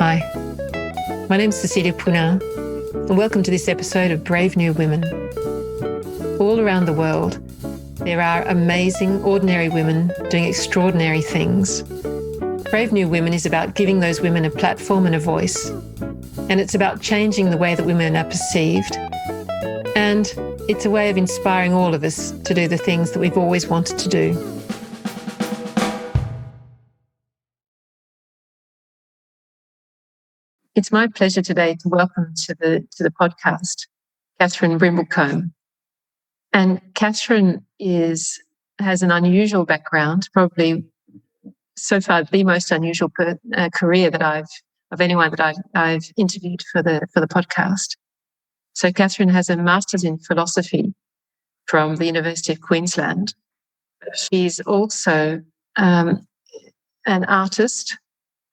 Hi, my name is Cecilia Poullain, and welcome to this episode of Brave New Women. All around the world, there are amazing, ordinary women doing extraordinary things. Brave New Women is about giving those women a platform and a voice, and it's about changing the way that women are perceived, and it's a way of inspiring all of us to do the things that we've always wanted to do. It's my pleasure today to welcome to the podcast Kathryn Brimblecombe. And Kathryn has an unusual background, probably so far the most unusual career that of anyone that I've interviewed for the podcast. So Kathryn has a master's in philosophy from the University of Queensland. She's also an artist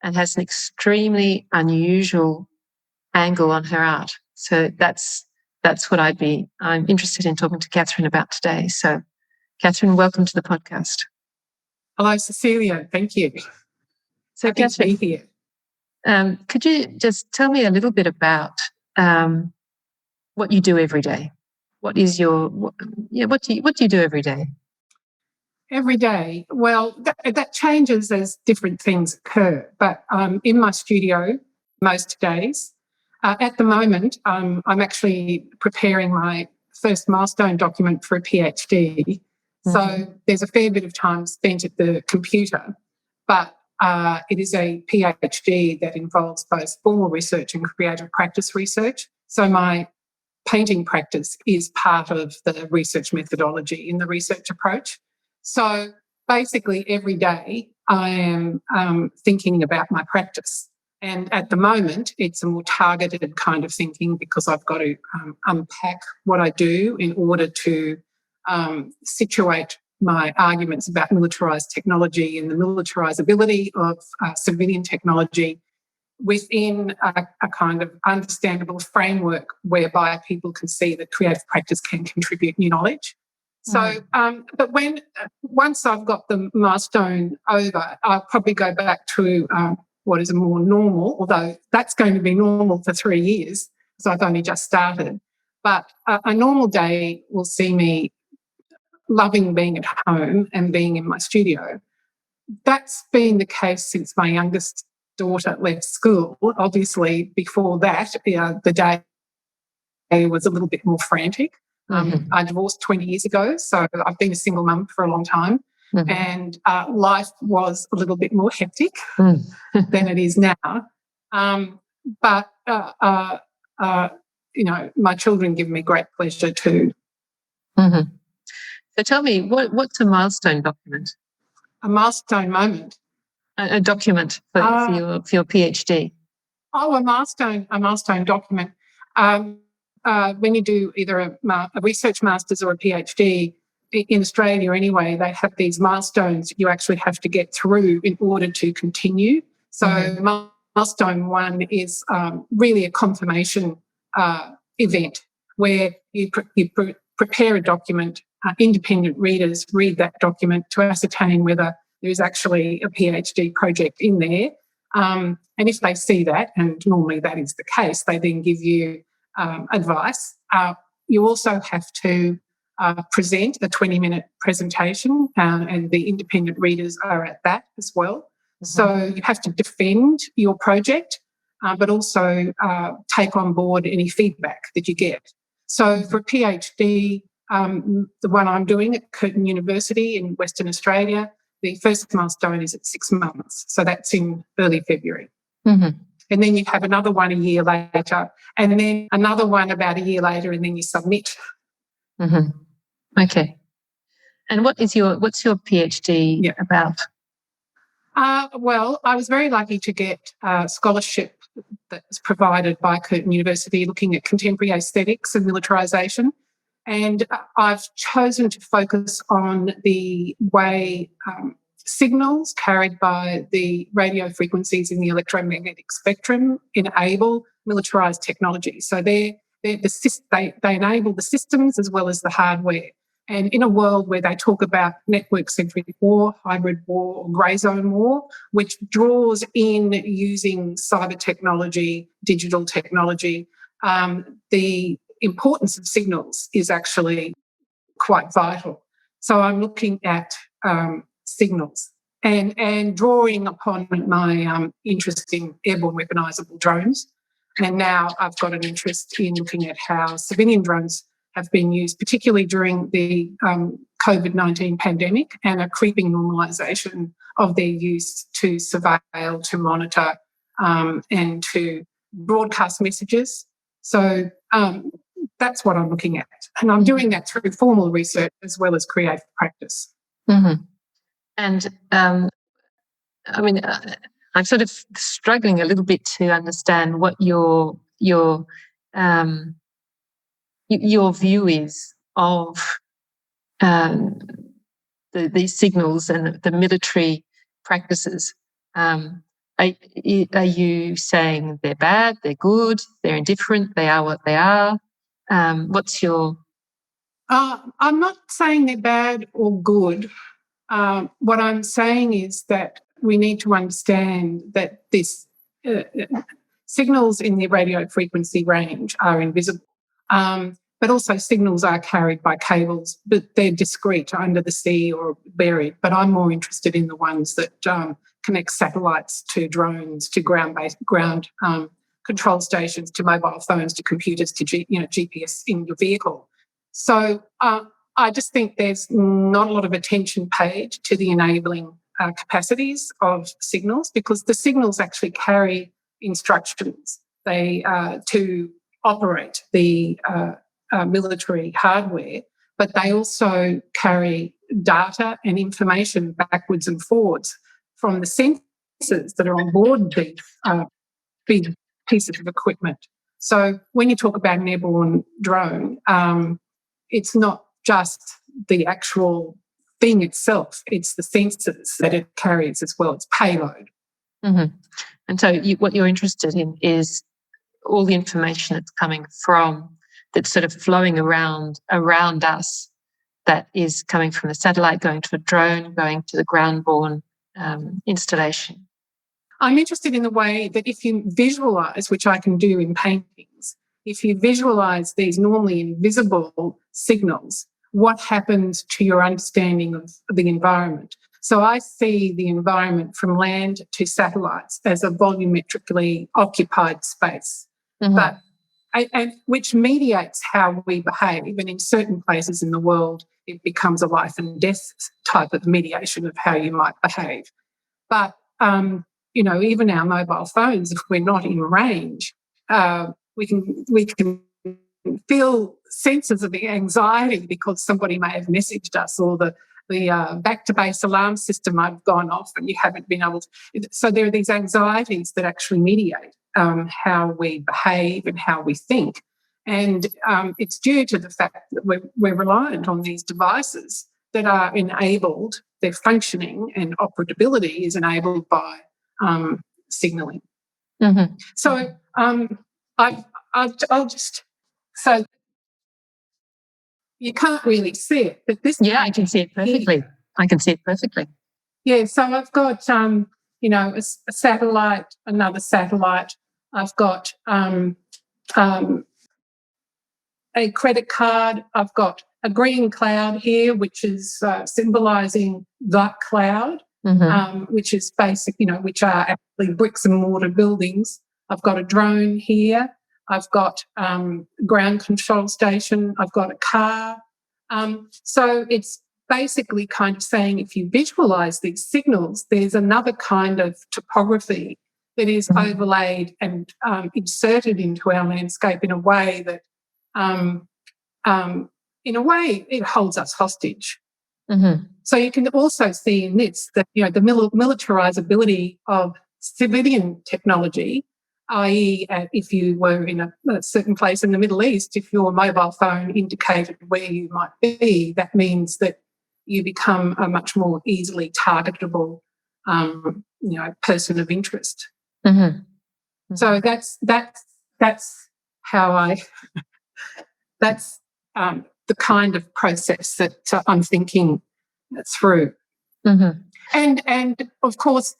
and has an extremely unusual angle on her art. So that's what I'm interested in talking to Kathryn about today. So Kathryn, welcome to the podcast. Hello, Cecilia. Thank you. So Happy to be here. Could you just tell me a little bit about what you do every day? What do you do every day? Every day, well, that changes as different things occur. But I'm in my studio most days. At the moment, I'm actually preparing my first milestone document for a PhD. Mm-hmm. So there's a fair bit of time spent at the computer. But it is a PhD that involves both formal research and creative practice research. So my painting practice is part of the research methodology in the research approach. So basically every day I am thinking about my practice. And at the moment, it's a more targeted kind of thinking because I've got to unpack what I do in order to situate my arguments about militarized technology and the militarizability of civilian technology within a kind of understandable framework whereby people can see that creative practice can contribute new knowledge. So, but once I've got the milestone over, I'll probably go back to what is a more normal, although that's going to be normal for 3 years, so I've only just started. But a normal day will see me loving being at home and being in my studio. That's been the case since my youngest daughter left school. Obviously, before that, the day was a little bit more frantic. I divorced 20 years ago, so I've been a single mum for a long time, and life was a little bit more hectic than it is now. But my children give me great pleasure too. Mm-hmm. So tell me, what's a milestone document? A milestone moment. A document for your PhD. Oh, a milestone document. When you do either a research master's or a PhD, in Australia anyway, they have these milestones you actually have to get through in order to continue. So milestone 1 is really a confirmation event where you prepare a document, independent readers read that document to ascertain whether there is actually a PhD project in there. And if they see that, and normally that is the case, they then give you advice. You also have to present a 20-minute presentation, and the independent readers are at that as well. Mm-hmm. So you have to defend your project, but also take on board any feedback that you get. So for a PhD, the one I'm doing at Curtin University in Western Australia, the first milestone is at 6 months. So that's in early February. Mm-hmm. And then you have another one a year later, and then another one about a year later, and then you submit. Mm-hmm. Okay. And what's your PhD about? Well, I was very lucky to get a scholarship that was provided by Curtin University looking at contemporary aesthetics and militarisation. And I've chosen to focus on the way signals carried by the radio frequencies in the electromagnetic spectrum enable militarized technology. So they enable the systems as well as the hardware. And in a world where they talk about network-centric war, hybrid war, or grey zone war, which draws in using cyber technology, digital technology, the importance of signals is actually quite vital. So I'm looking at signals and drawing upon my interest in airborne weaponisable drones. And now I've got an interest in looking at how civilian drones have been used, particularly during the COVID-19 pandemic, and a creeping normalisation of their use to surveil, to monitor, and to broadcast messages. So that's what I'm looking at. And I'm doing that through formal research as well as creative practice. Mm-hmm. And I mean, I'm sort of struggling a little bit to understand what your view is of these signals and the military practices. Are you saying they're bad, they're good, they're indifferent, they are what they are? What's your... I'm not saying they're bad or good. What I'm saying is that we need to understand that this signals in the radio frequency range are invisible, but also signals are carried by cables, but they're discrete, under the sea or buried. But I'm more interested in the ones that connect satellites to drones, to ground control stations, to mobile phones, to computers, to GPS in your vehicle. So I just think there's not a lot of attention paid to the enabling capacities of signals, because the signals actually carry instructions to operate the military hardware, but they also carry data and information backwards and forwards from the sensors that are on board these big pieces of equipment. So when you talk about an airborne drone, it's not just the actual thing itself, it's the sensors that it carries as well, its payload. Mm-hmm. And so what you're interested in is all the information that's coming from, that's sort of flowing around us, that is coming from the satellite, going to a drone, going to the ground-borne installation. I'm interested in the way that if you visualise, which I can do in paintings, if you visualise these normally invisible signals, what happens to your understanding of the environment. So I see the environment from land to satellites as a volumetrically occupied space, but which mediates how we behave. And in certain places in the world, it becomes a life and death type of mediation of how you might behave. But, even our mobile phones, if we're not in range, we can feel senses of the anxiety because somebody may have messaged us, or the back to base alarm system might have gone off and you haven't been able to. So there are these anxieties that actually mediate how we behave and how we think. And it's due to the fact that we're reliant on these devices that are enabled, their functioning and operability is enabled by signalling. Mm-hmm. So I'll just... So you can't really see it, but this... Yeah, I can see it perfectly. I can see it perfectly. Yeah, so I've got, a satellite, another satellite. I've got a credit card. I've got a green cloud here, which is symbolising the cloud, which is basic, which are actually bricks and mortar buildings. I've got a drone here. I've got ground control station. I've got a car. So it's basically kind of saying if you visualise these signals, there's another kind of topography that is overlaid and inserted into our landscape in a way that, it holds us hostage. Mm-hmm. So you can also see in this that, the militarizability of civilian technology, i.e. if you were in a certain place in the Middle East, if your mobile phone indicated where you might be, that means that you become a much more easily targetable, person of interest. Mm-hmm. Mm-hmm. So that's how I that's the kind of process that I'm thinking through. Mm-hmm. And of course,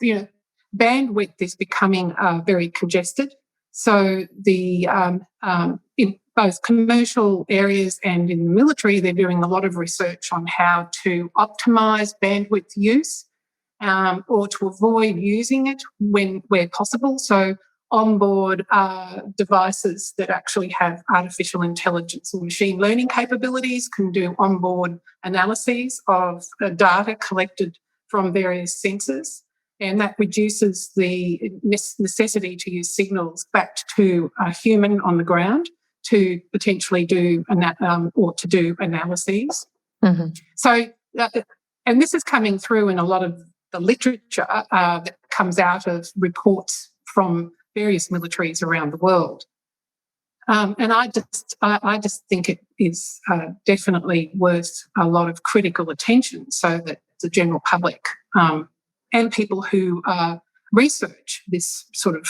bandwidth is becoming very congested. So in both commercial areas and in the military, they're doing a lot of research on how to optimise bandwidth use or to avoid using it where possible. So onboard devices that actually have artificial intelligence or machine learning capabilities can do onboard analyses of data collected from various sensors, and that reduces the necessity to use signals back to a human on the ground to potentially do analyses. Mm-hmm. So, and this is coming through in a lot of the literature that comes out of reports from various militaries around the world. And I just think it is definitely worth a lot of critical attention so that the general public and people who research this sort of,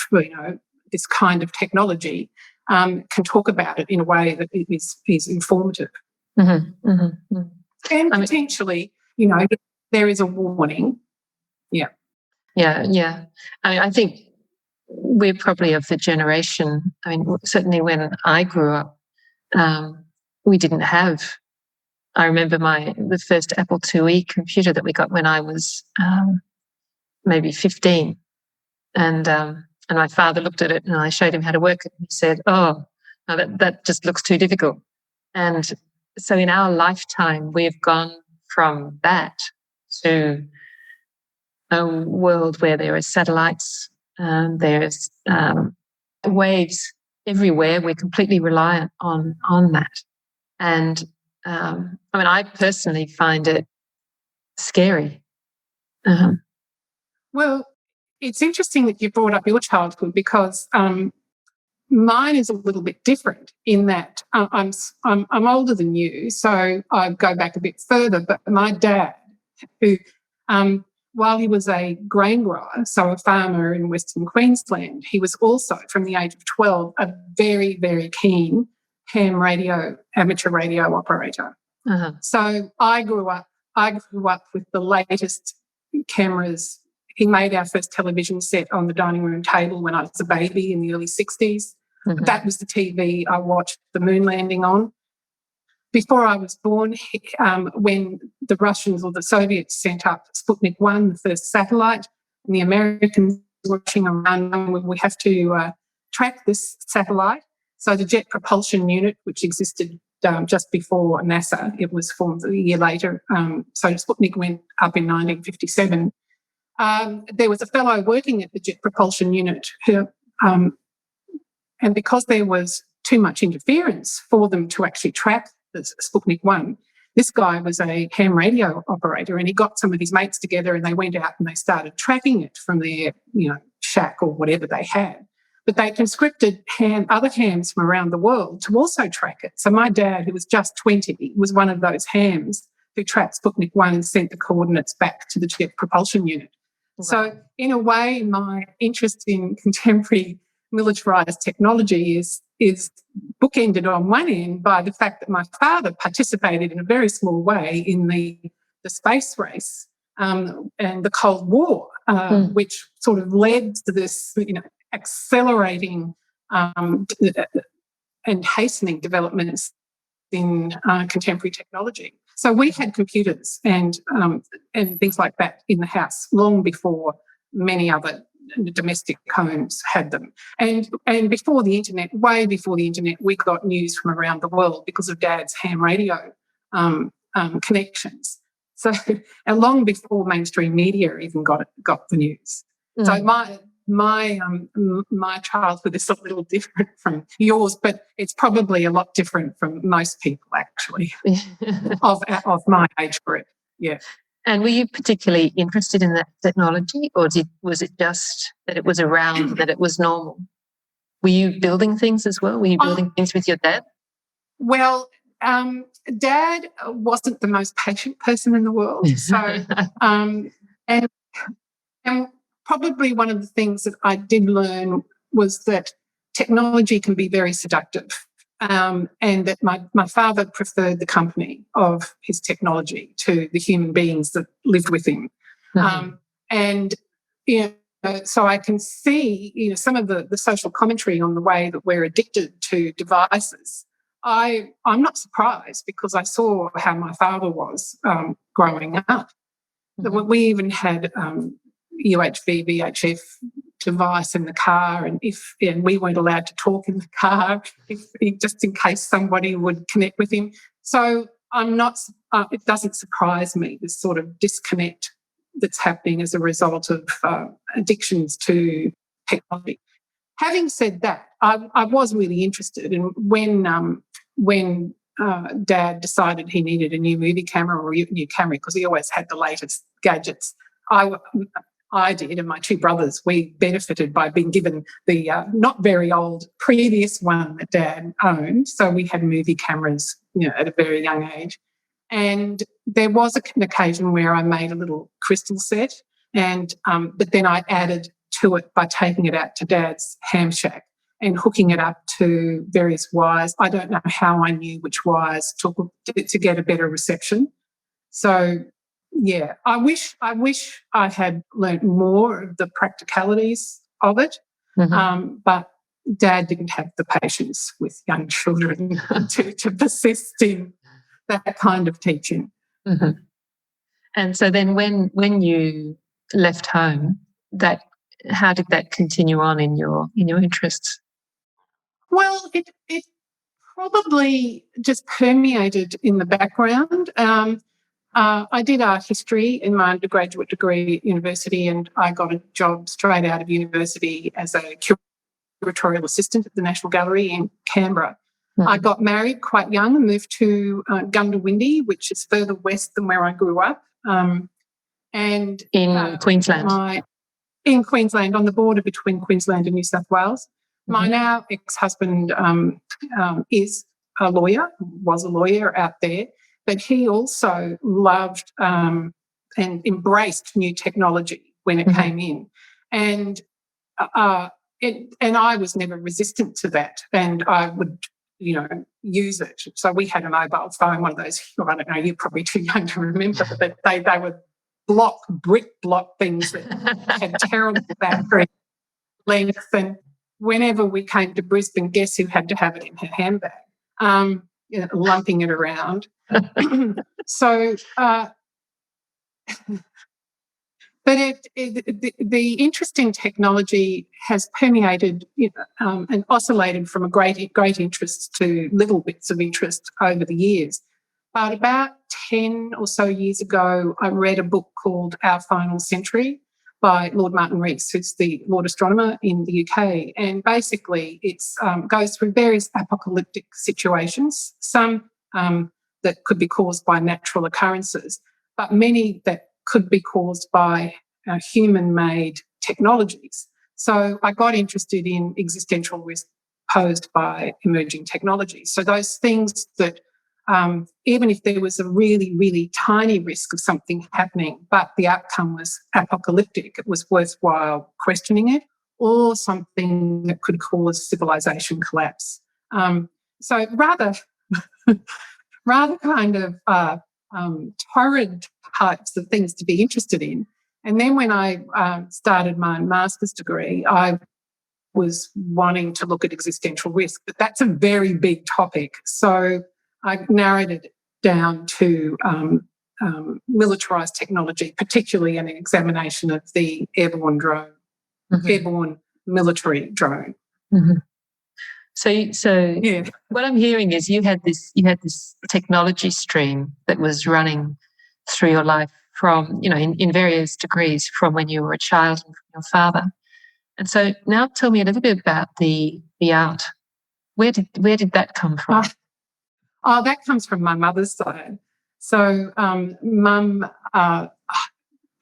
this kind of technology can talk about it in a way that is informative. Mm-hmm. Mm-hmm. And potentially, there is a warning. Yeah. Yeah, yeah. I think we're probably of the generation. Certainly when I grew up, we didn't have. I remember the first Apple IIe computer that we got when I was maybe 15, and my father looked at it and I showed him how to work it, and he said, "Oh, no, that just looks too difficult." And so in our lifetime, we've gone from that to a world where there are satellites, there's waves everywhere. We're completely reliant on that. And I personally find it scary. Well, it's interesting that you brought up your childhood because mine is a little bit different in that I'm older than you, so I go back a bit further. But my dad, who while he was a grain grower, so a farmer in Western Queensland, he was also, from the age of 12, a very, very keen amateur radio operator. Uh-huh. So I grew up with the latest cameras. He made our first television set on the dining room table when I was a baby in the early 60s. Mm-hmm. That was the TV I watched the moon landing on. Before I was born, when the Russians or the Soviets sent up Sputnik 1, the first satellite, and the Americans were watching around, we have to track this satellite. So the Jet Propulsion Unit, which existed just before NASA, it was formed a year later. So Sputnik went up in 1957. There was a fellow working at the Jet Propulsion Unit who, and because there was too much interference for them to actually track the Sputnik 1, this guy was a ham radio operator, and he got some of his mates together and they went out and they started tracking it from their, shack or whatever they had. But they conscripted other hams from around the world to also track it. So my dad, who was just 20, was one of those hams who tracked Sputnik 1 and sent the coordinates back to the Jet Propulsion Unit. Wow. So in a way, my interest in contemporary militarised technology is bookended on one end by the fact that my father participated in a very small way in the space race and the Cold War, which sort of led to this, accelerating and hastening developments in contemporary technology. So we had computers and things like that in the house long before many other domestic homes had them. And before the internet, way before the internet, we got news from around the world because of Dad's ham radio connections. So, and long before mainstream media even got the news. So my childhood is a little different from yours, but it's probably a lot different from most people actually of my age group. Yeah. And were you particularly interested in that technology, or was it just that it was around, that it was normal? Were you building things as well? Were you building things with your dad? Well, Dad wasn't the most patient person in the world. So, and probably one of the things that I did learn was that technology can be very seductive. and that my father preferred the company of his technology to the human beings that lived with him. And, so I can see, some of the social commentary on the way that we're addicted to devices. I'm not surprised because I saw how my father was growing up. We even had UHV, VHF device in the car, and we weren't allowed to talk in the car just in case somebody would connect with him. So I'm not. It doesn't surprise me, this sort of disconnect that's happening as a result of addictions to technology. Having said that, I was really interested in when Dad decided he needed a new movie camera or a new camera, because he always had the latest gadgets. I did, and my two brothers, we benefited by being given the not very old previous one that Dad owned. So we had movie cameras, at a very young age. And there was an occasion where I made a little crystal set, and but then I added to it by taking it out to Dad's ham shack and hooking it up to various wires. I don't know how I knew which wires to get a better reception. So, yeah, I wish I had learnt more of the practicalities of it, but Dad didn't have the patience with young children to persist in that kind of teaching. And so then when you left home, how did that continue on in your interests? Well, it probably just permeated in the background. I did art history in my undergraduate degree at university, and I got a job straight out of university as a curatorial assistant at the National Gallery in Canberra. I got married quite young and moved to Gundawindi, which is further west than where I grew up. And in Queensland? In Queensland, on the border between Queensland and New South Wales. My now ex-husband is a lawyer, was a lawyer out there, but he also loved and embraced new technology when it came in. And I was never resistant to that, and I would, use it. So we had a mobile phone, one of those, I don't know, you're probably too young to remember, but they were brick block things that had terrible battery length. And whenever we came to Brisbane, guess who had to have it in her handbag? Lumping it around. So, but the interesting technology has permeated and oscillated from a great interest to little bits of interest over the years. But about 10 or so years ago, I read a book called Our Final Century by Lord Martin Rees, who's the Lord Astronomer in the UK. And basically it goes through various apocalyptic situations, some that could be caused by natural occurrences, but many that could be caused by human-made technologies. So I got interested in existential risk posed by emerging technologies. So those things that even if there was a really, really tiny risk of something happening, but the outcome was apocalyptic, it was worthwhile questioning it, or something that could cause civilization collapse. So rather kind of torrid types of things to be interested in. And then when I started my master's degree, I was wanting to look at existential risk, but that's a very big topic. So I narrowed it down to militarized technology, particularly an examination of the airborne drone, airborne military drone. So yeah. What I'm hearing is you had this technology stream that was running through your life from, in various degrees from when you were a child and from your father. And so now tell me a little bit about the art. Where did that come from? That comes from my mother's side. So Mum,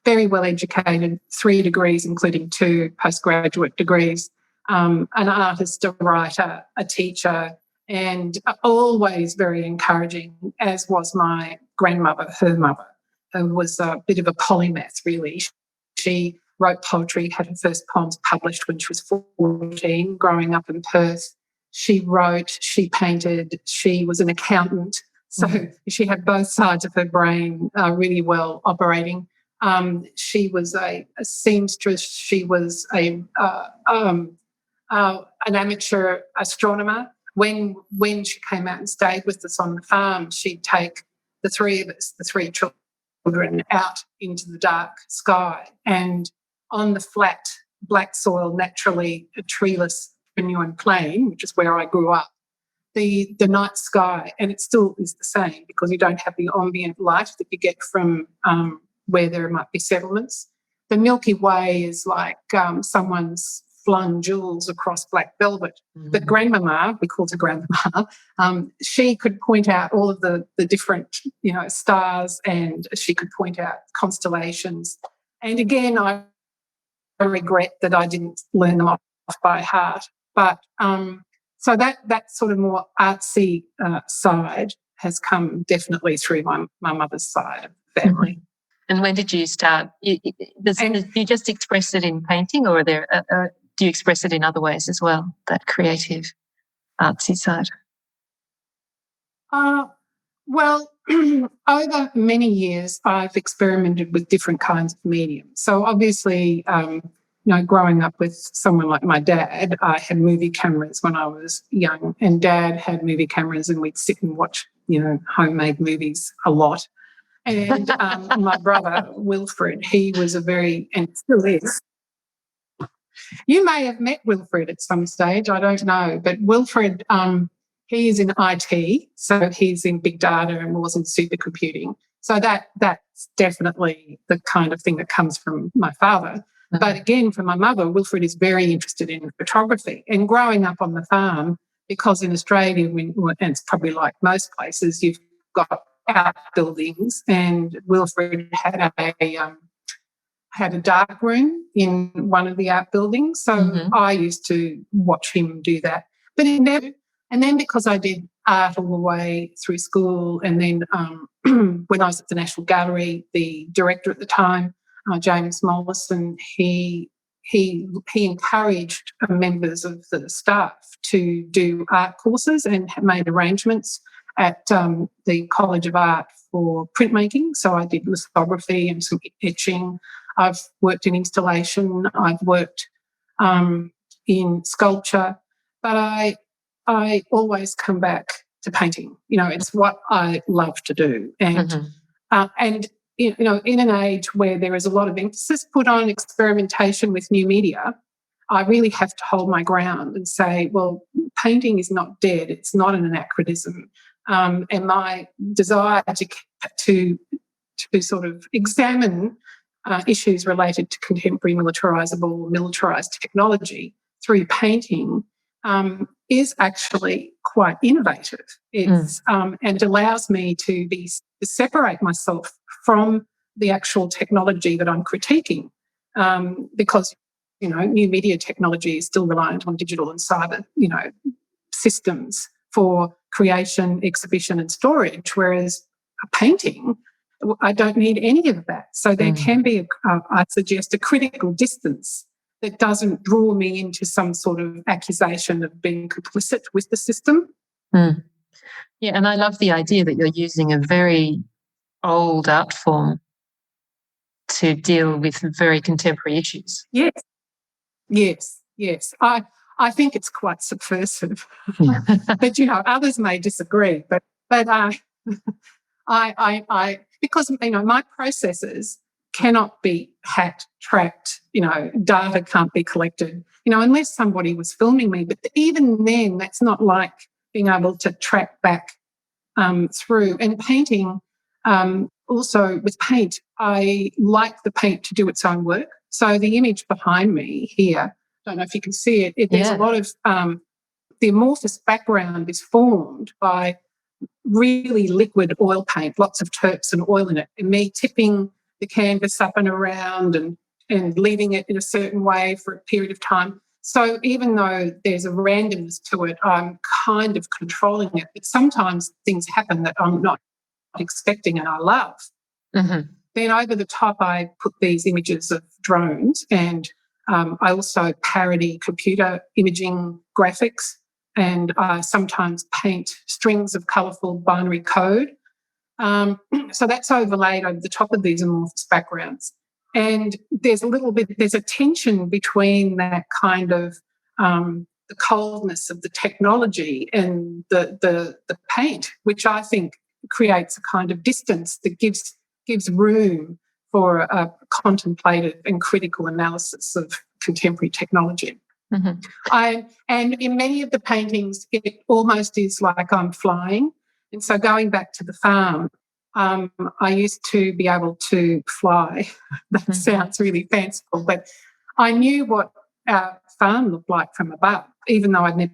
very well educated, 3 degrees, including 2 postgraduate degrees, an artist, a writer, a teacher, and always very encouraging, as was my grandmother, her mother, who was a bit of a polymath, really. She wrote poetry, had her first poems published when she was 14, growing up in Perth. She wrote, she painted, she was an accountant. So she had both sides of her brain really well operating. She was a seamstress. She was an amateur astronomer. When she came out and stayed with us on the farm, she'd take the three of us, the three children, out into the dark sky, and on the flat black soil, naturally a treeless New Plain, which is where I grew up, the night sky, and it still is the same because you don't have the ambient light that you get from where there might be settlements. The Milky Way is like someone's flung jewels across black velvet. But Grandmama, we called her Grandmama, she could point out all of the different, stars, and she could point out constellations. And again, I regret that I didn't learn them off by heart. But so that sort of more artsy side has come definitely through my mother's side of the family. And when did you start? Do you just express it in painting, or do you express it in other ways as well, that creative, artsy side? Well, over many years, I've experimented with different kinds of mediums. So obviously, growing up with someone like my dad, I had movie cameras when I was young, and Dad had movie cameras, and we'd sit and watch, homemade movies a lot. And my brother, Wilfred, he was and still is. You may have met Wilfred at some stage, I don't know, but Wilfred, he is in IT, so he's in big data and was in supercomputing. So that's definitely the kind of thing that comes from my father. But again, for my mother, Wilfred is very interested in photography. And growing up on the farm, because in Australia, and it's probably like most places, you've got outbuildings, and Wilfred had a dark room in one of the outbuildings. So I used to watch him do that. But it never. And then because I did art all the way through school, and then when I was at the National Gallery, the director at the time, James Mollison, he encouraged members of the staff to do art courses and made arrangements at the College of Art for printmaking. So I did lithography and some etching. I've worked in installation. I've worked in sculpture, but I always come back to painting. It's what I love to do. And in an age where there is a lot of emphasis put on experimentation with new media, I really have to hold my ground and say, well, painting is not dead. It's not an anachronism. And my desire to sort of examine issues related to contemporary militarized technology through painting is actually quite innovative. It's and it allows me to separate myself from the actual technology that I'm critiquing, because new media technology is still reliant on digital and cyber systems for creation, exhibition, and storage, whereas a painting, I don't need any of that. So there can be, I suggest, a critical distance that doesn't draw me into some sort of accusation of being complicit with the system. Yeah, and I love the idea that you're using a very old art form to deal with very contemporary issues. Yes. I think it's quite subversive, but others may disagree. But I because my processes cannot be tracked. Data can't be collected. Unless somebody was filming me. But even then, that's not like being able to track back through. And painting, also with paint, I like the paint to do its own work. So the image behind me here, I don't know if you can see it. There's a lot of the amorphous background is formed by really liquid oil paint, lots of terps and oil in it, and me tipping the canvas up and around and leaving it in a certain way for a period of time. So even though there's a randomness to it, I'm kind of controlling it. But sometimes things happen that I'm not expecting and I love. Then over the top, I put these images of drones, and I also parody computer imaging graphics. and I sometimes paint strings of colourful binary code. So that's overlaid over the top of these amorphous backgrounds. And there's a tension between that kind of the coldness of the technology and the paint, which I think creates a kind of distance that gives room for a contemplative and critical analysis of contemporary technology. Mm-hmm. And in many of the paintings, it almost is like I'm flying. And so going back to the farm, I used to be able to fly. That sounds really fanciful, but I knew what our farm looked like from above, even though I'd never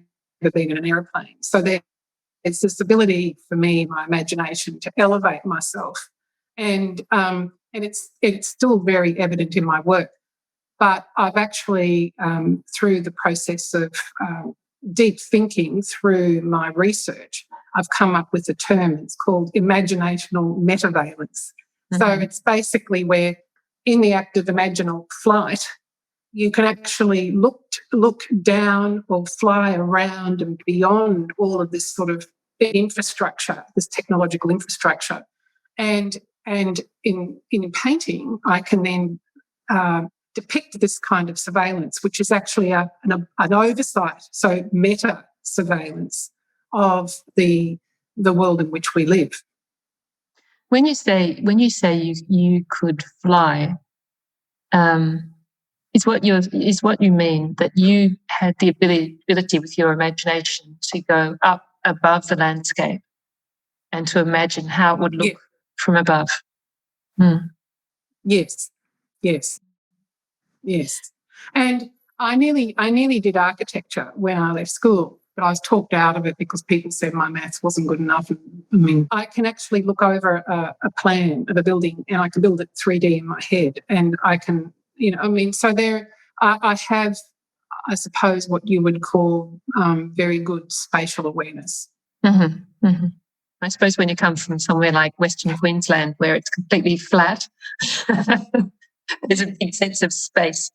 been in an aeroplane. So there's this ability for me, my imagination, to elevate myself. And it's still very evident in my work. But I've actually, through the process of deep thinking through my research, I've come up with a term. It's called imaginational metavalence. Mm-hmm. So it's basically where, in the act of imaginal flight, you can actually look down or fly around and beyond all of this sort of infrastructure, this technological infrastructure. And in painting, I can then depict this kind of surveillance, which is actually an oversight, so meta surveillance of the world in which we live. When you say you could fly, is what you mean that you had the ability with your imagination to go up above the landscape and to imagine how it would look from above? Yes. And I nearly did architecture when I left school, but I was talked out of it because people said my maths wasn't good enough. I can actually look over a plan of a building and I can build it 3D in my head, and I can, so there I have, I suppose, what you would call very good spatial awareness. Mm-hmm. Mm-hmm. I suppose when you come from somewhere like Western Queensland, where it's completely flat, there's a big sense of space.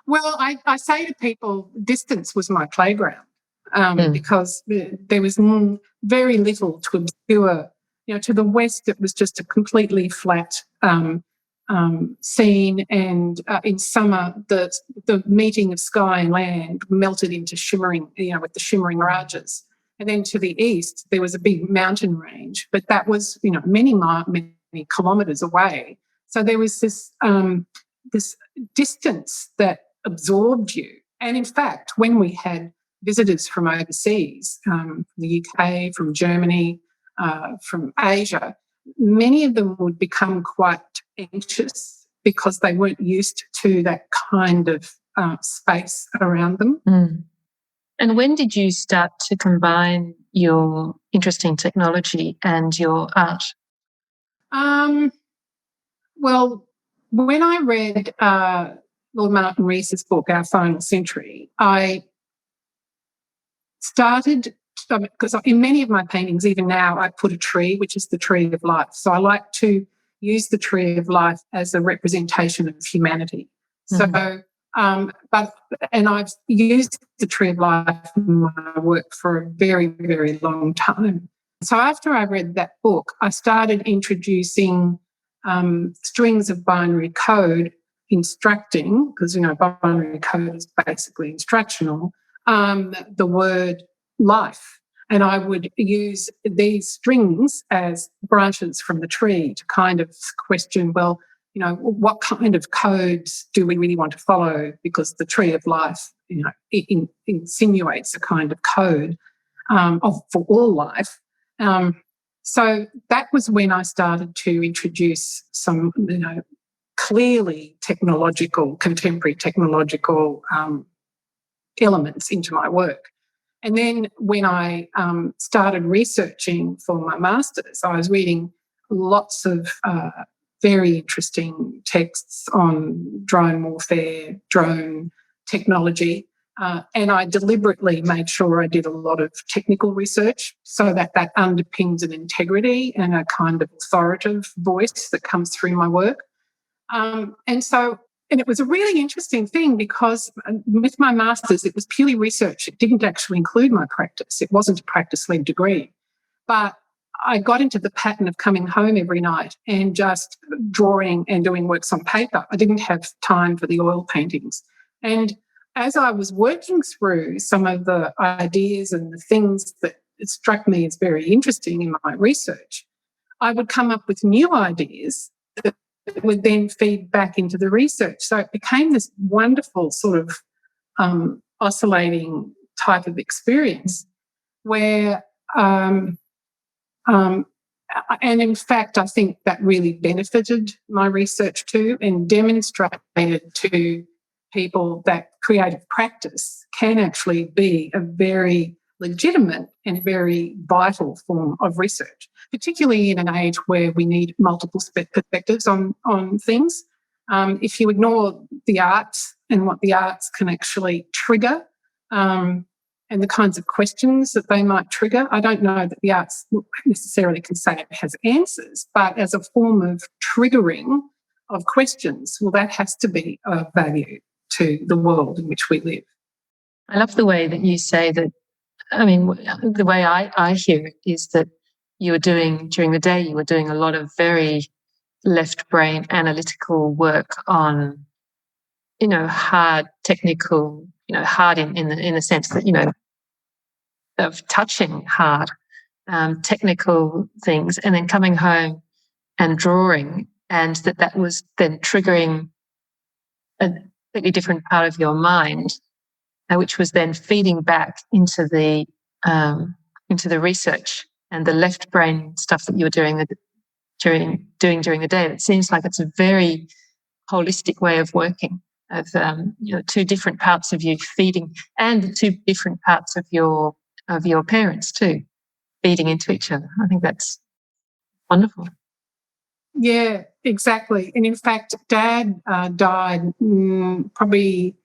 Well, I say to people, distance was my playground because there was very little to obscure. To the west, it was just a completely flat scene, and in summer, the meeting of sky and land melted into shimmering, with the shimmering mirages. And then to the east, there was a big mountain range, but that was, many kilometres away. So there was this distance that absorbed you. And in fact, when we had visitors from overseas, from the UK, from Germany, from Asia, many of them would become quite anxious because they weren't used to that kind of space around them. Mm. And when did you start to combine your interest in technology and your art? Well, when I read Lord Martin Rees's book, Our Final Century, I started, because in many of my paintings, even now, I put a tree, which is the tree of life. So I like to use the tree of life as a representation of humanity. Mm-hmm. So, and I've used the tree of life in my work for a very, very long time. So after I read that book, I started introducing strings of binary code, instructing, because, binary code is basically instructional, the word life. And I would use these strings as branches from the tree to kind of question, well, what kind of codes do we really want to follow? Because the tree of life, it insinuates a kind of code for all life. So that was when I started to introduce some, clearly contemporary technological elements into my work. And then when I started researching for my master's, I was reading lots of very interesting texts on drone warfare, drone technology, and I deliberately made sure I did a lot of technical research so that underpins an integrity and a kind of authoritative voice that comes through my work. And so And it was a really interesting thing because with my master's, it was purely research. It didn't actually include my practice. It wasn't a practice-led degree. But I got into the pattern of coming home every night and just drawing and doing works on paper. I didn't have time for the oil paintings. And as I was working through some of the ideas and the things that struck me as very interesting in my research, I would come up with new ideas that would then feed back into the research. So it became this wonderful sort of oscillating type of experience where, and in fact, I think that really benefited my research too and demonstrated to people that creative practice can actually be a very legitimate and very vital form of research, particularly in an age where we need multiple perspectives on things. If you ignore the arts and what the arts can actually trigger and the kinds of questions that they might trigger, I don't know that the arts necessarily can say it has answers, but as a form of triggering of questions, well, that has to be of value to the world in which we live. I love the way that you say that. I mean, the way I hear it is that you were doing, during the day, you were doing a lot of very left brain analytical work on, hard technical, hard in the sense that, of touching hard technical things, and then coming home and drawing, and that was then triggering a completely different part of your mind, which was then feeding back into the research and the left brain stuff that you were doing during the day. It seems like it's a very holistic way of working, of two different parts of you feeding, and the two different parts of your parents too, feeding into each other. I think that's wonderful. Yeah, exactly. And in fact, Dad died probably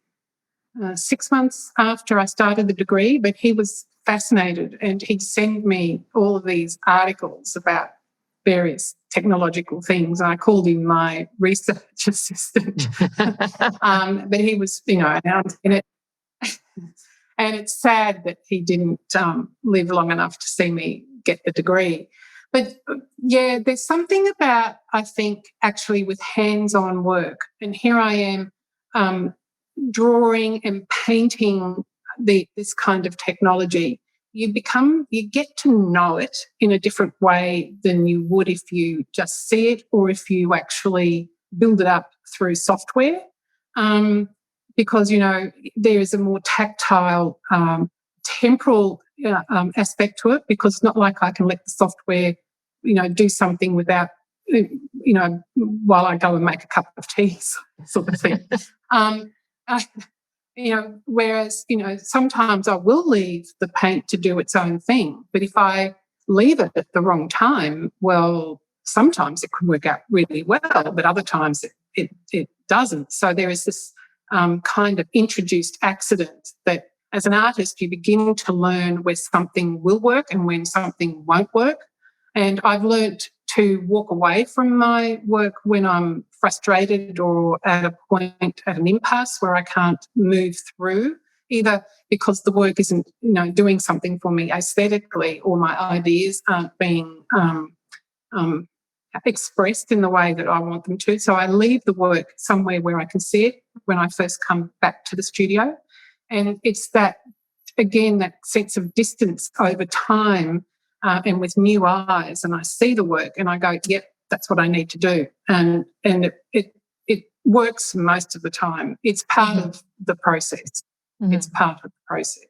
6 months after I started the degree, but he was fascinated and he'd send me all of these articles about various technological things. And I called him my research assistant. But he was, and it's sad that he didn't live long enough to see me get the degree. But yeah, there's something about, I think, actually with hands-on work. And here I am drawing and painting this kind of technology. You get to know it in a different way than you would if you just see it or if you actually build it up through software. Because, there is a more tactile, temporal aspect to it, because it's not like I can let the software, do something without, while I go and make a cup of tea sort of thing. Whereas, sometimes I will leave the paint to do its own thing. But if I leave it at the wrong time, well, sometimes it can work out really well, but other times it doesn't. So there is this kind of introduced accident that as an artist, you begin to learn where something will work and when something won't work. And I've learnt to walk away from my work when I'm frustrated or at a point, at an impasse where I can't move through, either because the work isn't, doing something for me aesthetically or my ideas aren't being expressed in the way that I want them to. So I leave the work somewhere where I can see it when I first come back to the studio. And it's that, again, that sense of distance over time and with new eyes, and I see the work and I go, yep, that's what I need to do. And it works most of the time. It's part of the process. Mm-hmm. It's part of the process.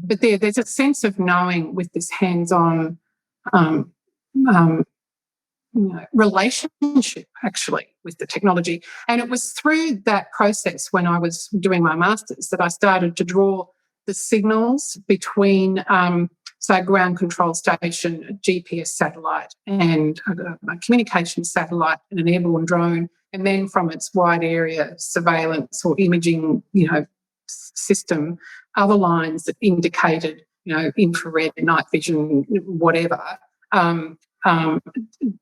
But there's a sense of knowing with this hands-on relationship actually with the technology. And it was through that process when I was doing my master's that I started to draw the signals between so a ground control station, a GPS satellite and a communication satellite and an airborne drone, and then from its wide area surveillance or imaging, system, other lines that indicated, infrared, night vision, whatever,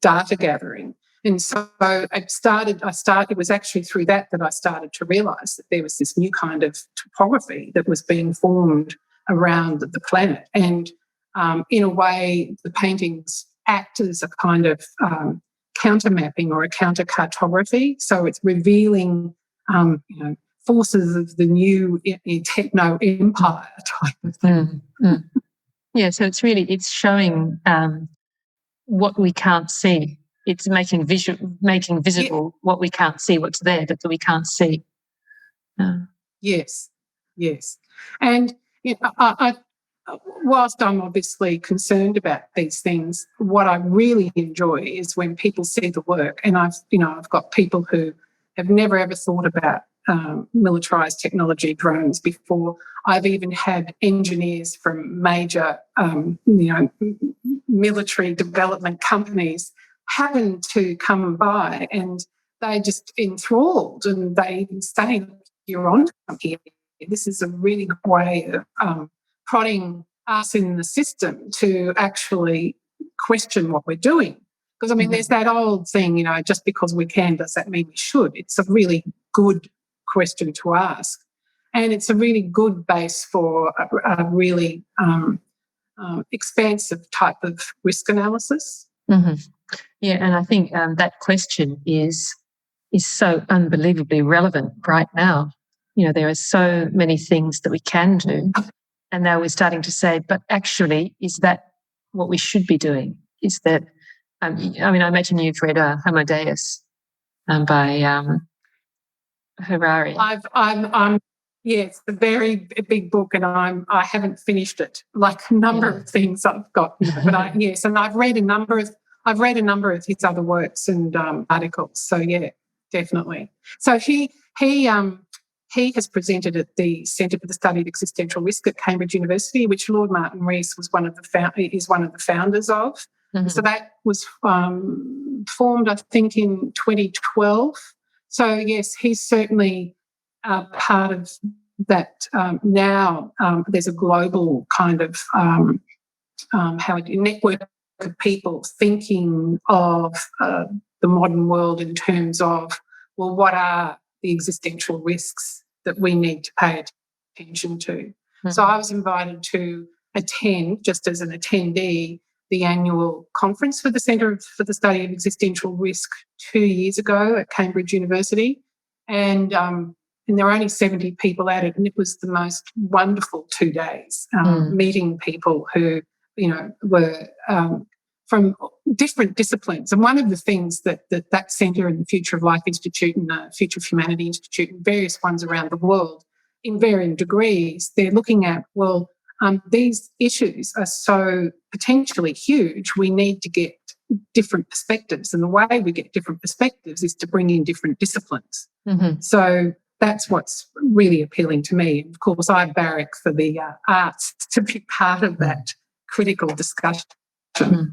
data gathering. And so it was actually through that I started to realise that there was this new kind of topography that was being formed around the planet. And in a way, the paintings act as a kind of counter mapping or a counter cartography. So it's revealing, forces of the new techno empire type of thing. Yeah, so it's showing what we can't see. It's making visible what we can't see, what's there that we can't see. Yes. And I whilst I'm obviously concerned about these things, what I really enjoy is when people see the work. And I've got people who have never ever thought about militarized technology drones before. I've even had engineers from major, military development companies happen to come by, and they just enthralled, and they even say, "You're on here. This is a really good way of prodding us in the system to actually question what we're doing." Because, there's that old thing, just because we can, does that mean we should? It's a really good question to ask. And it's a really good base for a really expansive type of risk analysis. Mm-hmm. Yeah, and I think that question is so unbelievably relevant right now. There are so many things that we can do, and now we're starting to say, but actually, is that what we should be doing? Is that, I imagine you've read Homo Deus by Harari. It's a very big book, and I haven't finished it. Like a number of things I've got, but and I've read a number of his other works and articles. So yeah, definitely. So he has presented at the Centre for the Study of Existential Risk at Cambridge University, which Lord Martin Rees is one of the founders of. Mm-hmm. So that was formed, I think, in 2012. So yes, he's certainly part of that. Now there's a global kind of network of people thinking of the modern world in terms of, well, what are the existential risks that we need to pay attention to? Mm-hmm. So I was invited to attend, just as an attendee, the annual conference for the Centre for the Study of Existential Risk 2 years ago at Cambridge University. And there were only 70 people at it, and it was the most wonderful 2 days, meeting people who, were from different disciplines. And one of the things that centre and the Future of Life Institute and the Future of Humanity Institute and various ones around the world, in varying degrees, they're looking at, these issues are so potentially huge, we need to get different perspectives. And the way we get different perspectives is to bring in different disciplines. Mm-hmm. So that's what's really appealing to me. Of course, I barrack for the arts to be part of that critical discussion. Mm-hmm.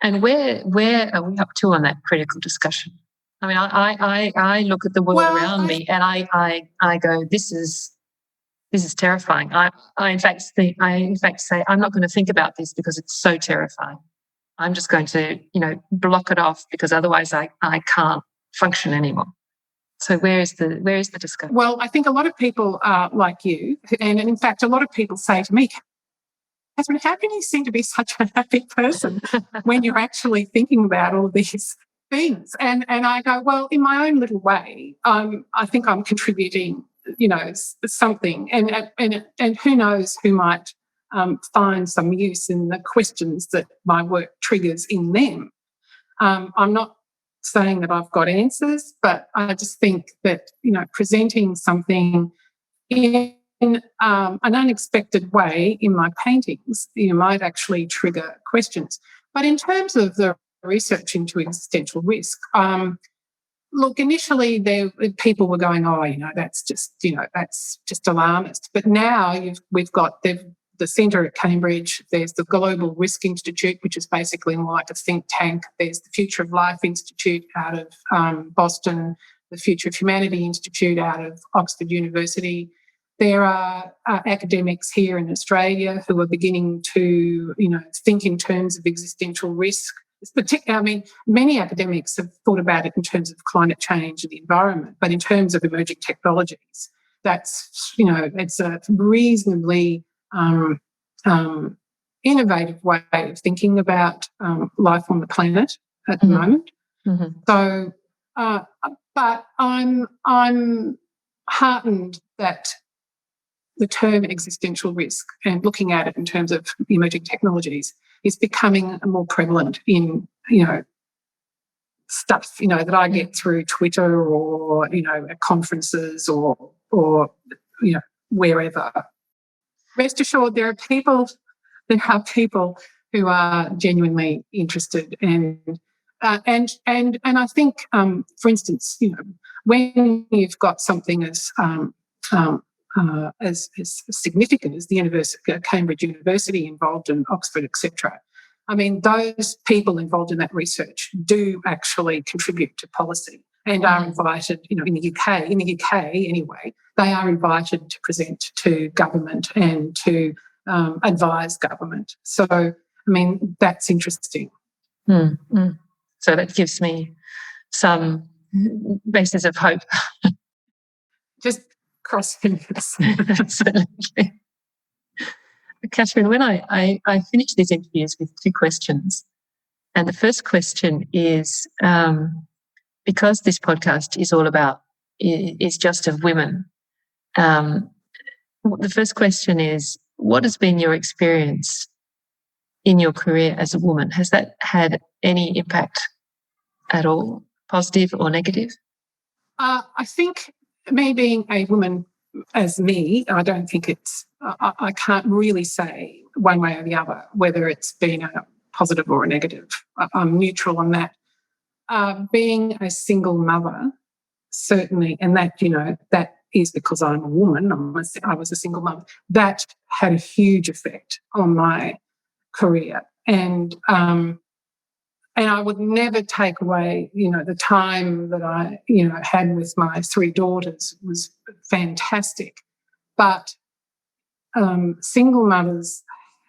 And where are we up to on that critical discussion? I look at the world around me, and I go, this is terrifying. I in fact say I'm not going to think about this because it's so terrifying. I'm just going to block it off because otherwise I can't function anymore. So where is the discussion? Well, I think a lot of people are like you, and in fact, a lot of people say to me, Kathryn, how can you seem to be such a happy person when you're actually thinking about all these things? And I go, well, in my own little way, I think I'm contributing, something, and who knows who might find some use in the questions that my work triggers in them. I'm not saying that I've got answers, but I just think that, presenting something in an unexpected way in my paintings, might actually trigger questions. But in terms of the research into existential risk, look, initially people were going, that's just alarmist. But now we've got the Centre at Cambridge, there's the Global Risk Institute, which is basically more like a think tank. There's the Future of Life Institute out of Boston, the Future of Humanity Institute out of Oxford University. There are academics here in Australia who are beginning to, think in terms of existential risk. I mean, many academics have thought about it in terms of climate change and the environment, but in terms of emerging technologies, that's, it's a reasonably innovative way of thinking about life on the planet at the moment. Mm-hmm. So, but I'm heartened that the term existential risk and looking at it in terms of emerging technologies is becoming more prevalent in, stuff, that I get through Twitter or, at conferences or wherever. Rest assured, there are people who are genuinely interested, and I think, for instance, when you've got something as significant as the Cambridge University involved in Oxford, etc. I mean, those people involved in that research do actually contribute to policy and are invited, in the UK anyway, they are invited to present to government and to advise government. So, I mean, that's interesting. Mm-hmm. So that gives me some basis of hope. Just cross fingers. Absolutely. Kathryn, when I finish these interviews with 2 questions, and the first question is, because this podcast is just of women, the first question is, what has been your experience in your career as a woman? Has that had any impact at all, positive or negative? I think me being a woman as me, I don't think I can't really say one way or the other whether it's been a positive or a negative. I'm neutral on that. Being a single mother, certainly, and that, that is because I'm a woman, I was a single mother, that had a huge effect on my career. And I would never take away, the time that I, had with my 3 daughters was fantastic. But single mothers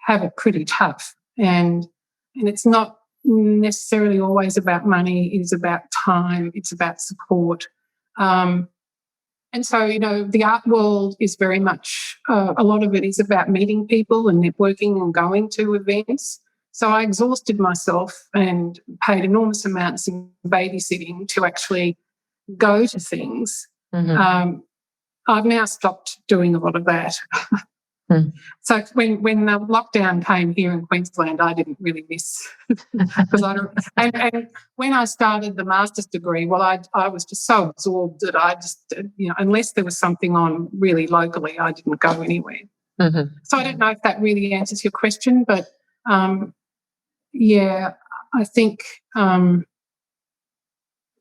have it pretty tough, and it's not necessarily always about money. It is about time. It's about support. And so, the art world is very much, a lot of it is about meeting people and networking and going to events. So I exhausted myself and paid enormous amounts in babysitting to actually go to things. Mm-hmm. I've now stopped doing a lot of that. So when the lockdown came here in Queensland, I didn't really miss because and when I started the master's degree, well, I was just so absorbed that I just, unless there was something on really locally, I didn't go anywhere. Mm-hmm. So I don't know if that really answers your question, but yeah, I think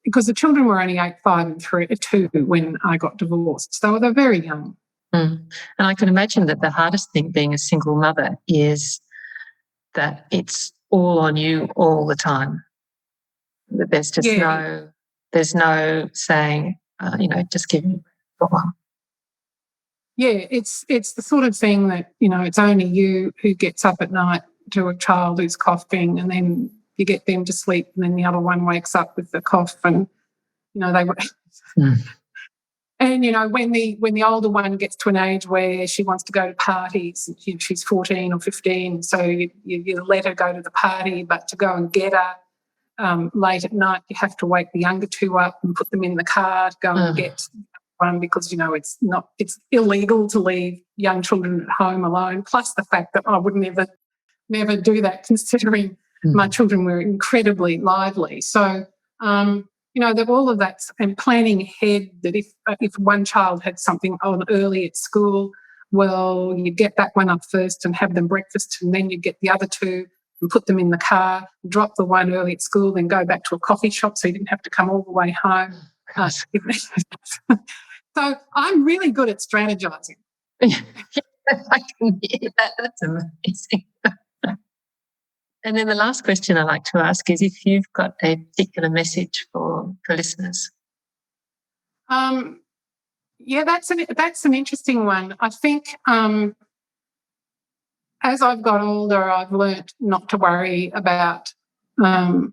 because the children were only 8, 5 and 2 when I got divorced, so they're very young. And I can imagine that the hardest thing being a single mother is that it's all on you all the time. That there's just no saying, just give me a while. Yeah, it's the sort of thing that, it's only you who gets up at night to a child who's coughing, and then you get them to sleep, and then the other one wakes up with the cough, and they were. And, when the older one gets to an age where she wants to go to parties, and she's 14 or 15, so you let her go to the party, but to go and get her late at night, you have to wake the younger 2 up and put them in the car to go and get one because, it's illegal to leave young children at home alone, plus the fact that I would never do that considering my children were incredibly lively. So, that all of that, and planning ahead that if one child had something on early at school, well, you get that one up first and have them breakfast, and then you get the other 2 and put them in the car, drop the one early at school, then go back to a coffee shop so you didn't have to come all the way home. So I'm really good at strategizing. I can hear that. That's amazing. And then the last question I like to ask is if you've got a particular message for listeners. Yeah, that's an interesting one. I think as I've got older, I've learnt not to worry about the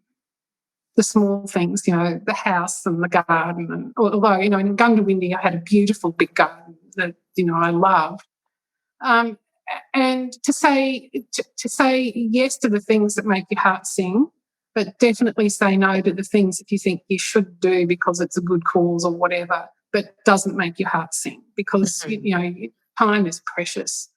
small things, the house and the garden. And although, in Gundawindi I had a beautiful big garden that, I loved. And to say yes to the things that make your heart sing, but definitely say no to the things that you think you should do because it's a good cause or whatever, but doesn't make your heart sing, because, time is precious.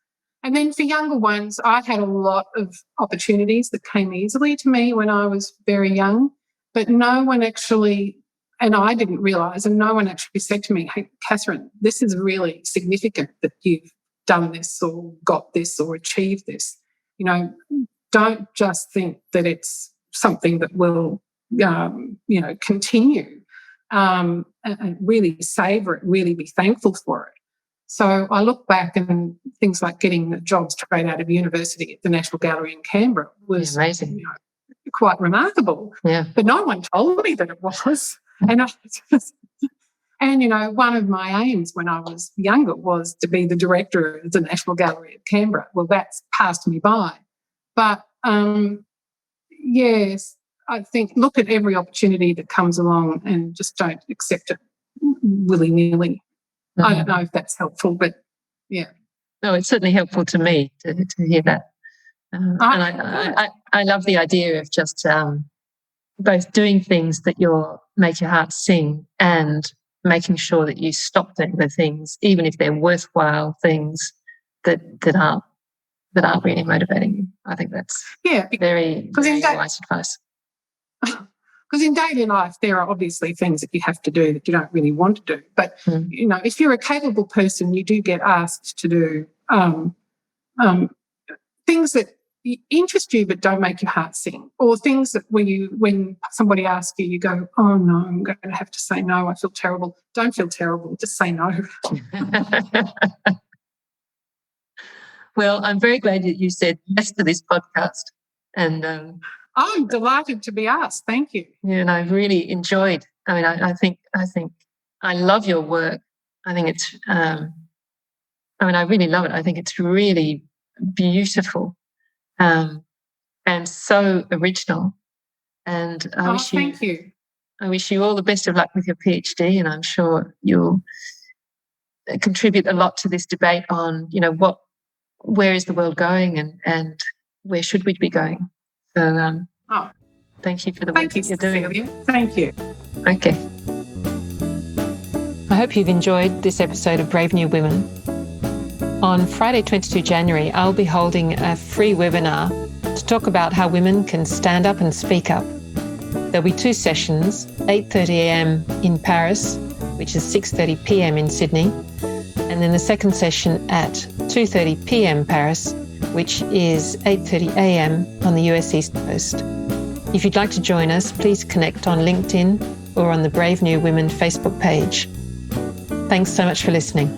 And then for younger ones, I had a lot of opportunities that came easily to me when I was very young, but no one actually, and I didn't realise, and no one actually said to me, hey, Kathryn, this is really significant that you've done this or got this or achieved this. Don't just think that it's something that will, continue, and really savour it, really be thankful for it. So I look back, and things like getting a job straight out of university at the National Gallery in Canberra was amazing, quite remarkable. Yeah. But no one told me that it was. And one of my aims when I was younger was to be the director of the National Gallery at Canberra. Well, that's passed me by. But yes, I think look at every opportunity that comes along and just don't accept it willy-nilly. Mm-hmm. I don't know if that's helpful, but yeah. No, it's certainly helpful to me to hear that. And I love the idea of just both doing things that make your heart sing and making sure that you stop doing the things, even if they're worthwhile things that aren't really motivating you. I think that's very wise advice. Because in daily life, there are obviously things that you have to do that you don't really want to do. But, if you're a capable person, you do get asked to do things that interest you but don't make your heart sing, or things that when somebody asks you, you go, oh, no, I'm going to have to say no, I feel terrible. Don't feel terrible, just say no. Well, I'm very glad that you said yes to this podcast. And I'm delighted to be asked. Thank you. Yeah, and I've really enjoyed. I mean, I think I love your work. I think it's. I really love it. I think it's really beautiful, and so original. And thank you. I wish you all the best of luck with your PhD, and I'm sure you'll contribute a lot to this debate on, where is the world going, and where should we be going. So thank you for the work that you're doing. Cecilia. Thank you. Okay. I hope you've enjoyed this episode of Brave New Women. On Friday, 22 January, I'll be holding a free webinar to talk about how women can stand up and speak up. There'll be 2 sessions, 8:30 a.m. in Paris, which is 6:30 p.m. in Sydney, and then the second session at 2:30 p.m. Paris, which is 8:30 a.m. on the US East Coast. If you'd like to join us, please connect on LinkedIn or on the Brave New Women Facebook page. Thanks so much for listening.